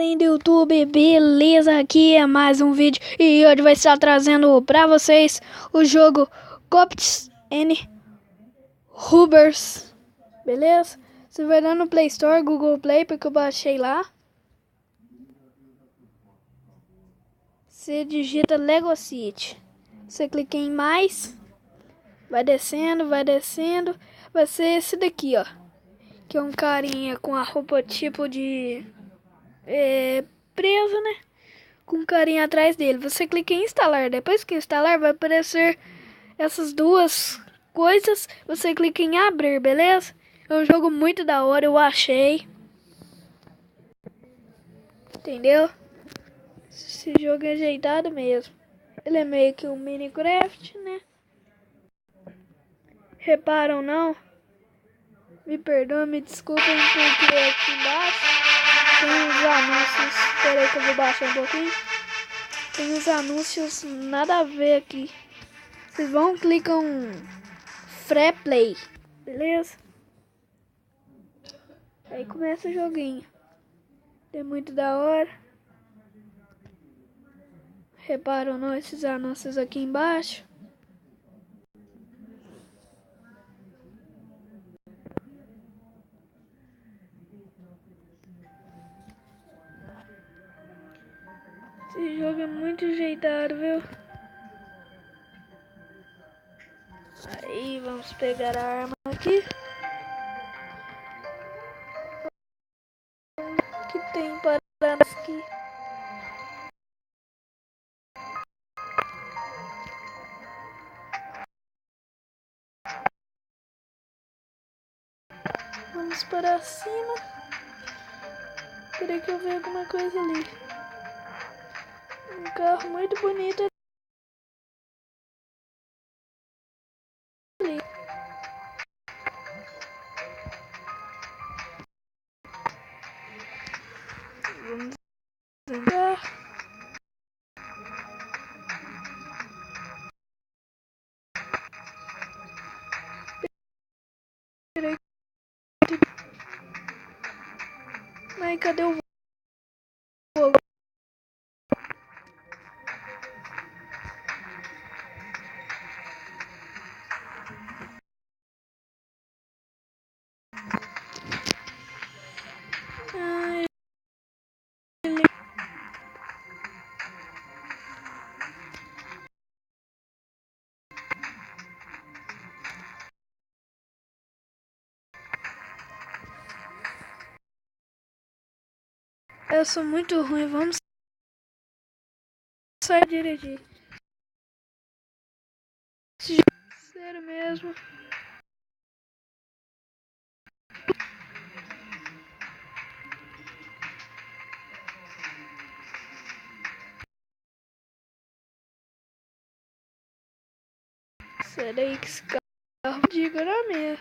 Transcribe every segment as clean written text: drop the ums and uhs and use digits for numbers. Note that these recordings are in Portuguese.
Galerinha do YouTube, beleza? Aqui é mais um vídeo e hoje vai estar trazendo pra vocês o jogo Cops N Rubers, beleza? Você vai lá no Play Store, Google Play, porque eu baixei lá. Você digita Lego City, você clica em mais, vai descendo, vai ser esse daqui, ó, que é um carinha com a roupa tipo de preso, né? Com um carinha atrás dele. Você clica em instalar. Depois que instalar, vai aparecer essas duas coisas. Você clica em abrir, beleza? É um jogo muito da hora, eu achei. Entendeu? Esse jogo é ajeitado mesmo. Ele é meio que um Minecraft, né? Reparam não? Me perdoem, me desculpem, porque aqui embaixo tem uns anúncios. Espera aí que eu vou baixar um pouquinho. Tem uns anúncios nada a ver aqui. Vocês vão, clicam Free Play, beleza? Aí começa o joguinho. É muito da hora. Reparam não esses anúncios aqui embaixo? Esse jogo é muito ajeitado, viu? Aí vamos pegar a arma aqui. O que tem para aqui? Vamos para cima. Queria que eu veja alguma coisa ali. Um carro muito bonito ali. Vamos entrar. Mas cadê o voo? Ai, eu sou muito ruim, vamos sair dirigir. Sério mesmo. Sério aí que esse carro diga na minha.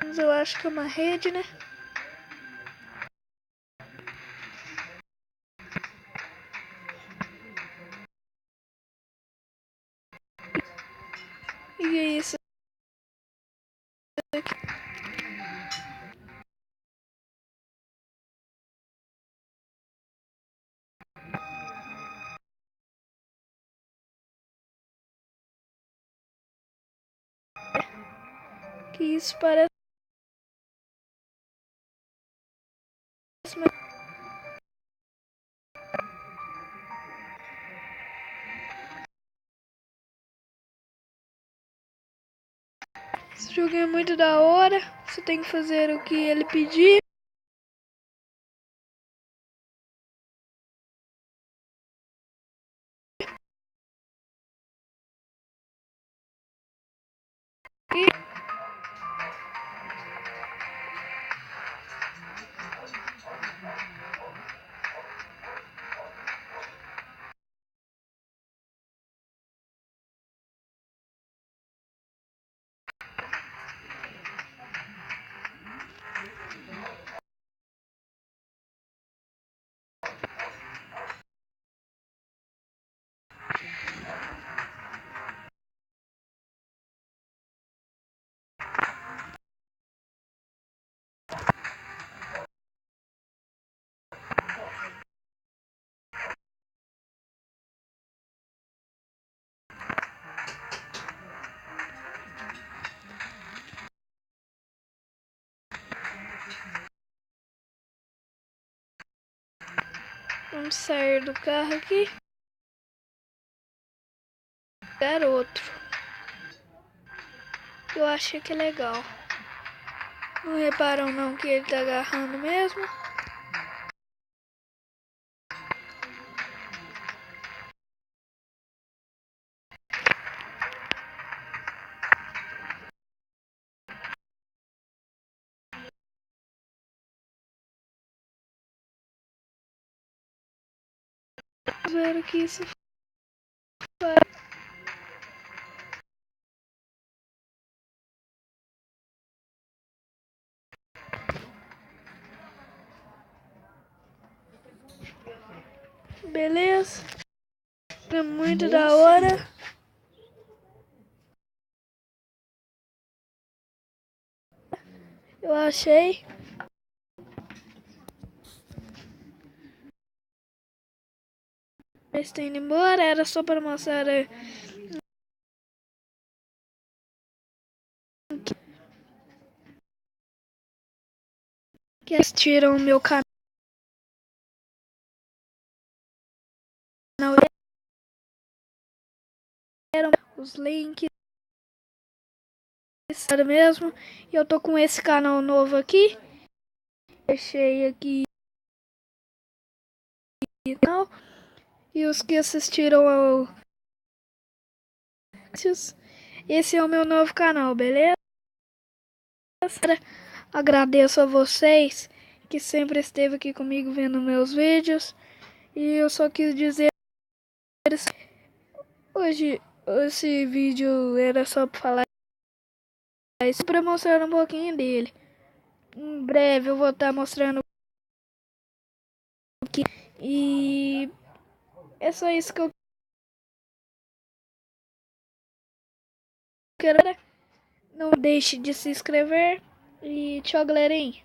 Mas eu acho que é uma rede, né? E é isso aqui. Que isso parece. Esse jogo é muito da hora. Você tem que fazer o que ele pedir. E Vamos sair do carro aqui. Garoto. Eu achei que é legal. Não reparam não que ele tá agarrando mesmo? Vamos ver o que isso faz. Beleza. É muito da hora. Eu achei. Está indo embora. Era só para mostrar que assistiram o meu canal. Eram os links. Mesmo. E eu tô com esse canal novo aqui. Deixei aqui. E os que assistiram ao. Esse é o meu novo canal, beleza? Agradeço a vocês que sempre esteve aqui comigo vendo meus vídeos. E eu só quis dizer hoje esse vídeo era só para falar isso, para mostrar um pouquinho dele. Em breve eu vou estar mostrando aqui. E é só isso que eu quero. Não deixe de se inscrever. E tchau, galerinha.